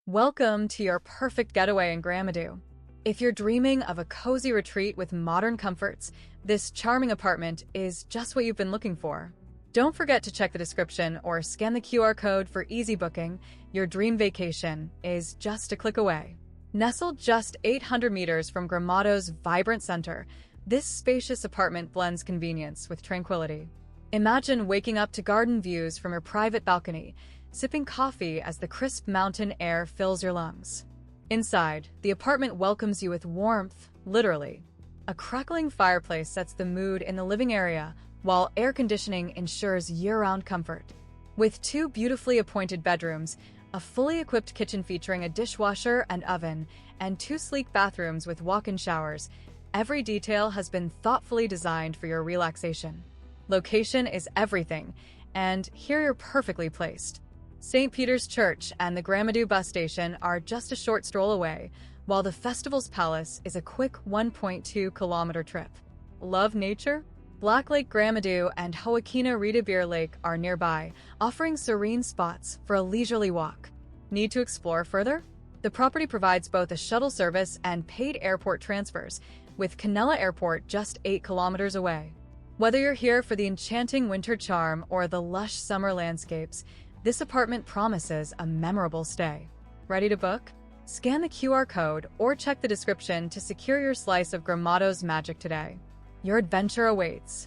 Welcome to your perfect getaway in Gramado. If you're dreaming of a cozy retreat with modern comforts, this charming apartment is just what you've been looking for. Don't forget to check the description or scan the QR code for easy booking. Your dream vacation is just a click away. Nestled just 800 meters from Gramado's vibrant center, this spacious apartment blends convenience with tranquility. Imagine waking up to garden views from your private balcony, sipping coffee as the crisp mountain air fills your lungs. Inside, the apartment welcomes you with warmth, literally. A crackling fireplace sets the mood in the living area, while air conditioning ensures year-round comfort. With two beautifully appointed bedrooms, a fully equipped kitchen featuring a dishwasher and oven, and two sleek bathrooms with walk-in showers, every detail has been thoughtfully designed for your relaxation. Location is everything, and here you're perfectly placed. St. Peter's Church and the Gramado Bus Station are just a short stroll away, while the Festival's Palace is a quick 1.2-kilometer trip. Love nature? Black Lake Gramado and Joaquina Rita Bier Lake are nearby, offering serene spots for a leisurely walk. Need to explore further? The property provides both a shuttle service and paid airport transfers, with Canela Airport just 8 kilometers away. Whether you're here for the enchanting winter charm or the lush summer landscapes, this apartment promises a memorable stay. Ready to book? Scan the QR code or check the description to secure your slice of Gramado's magic today. Your adventure awaits.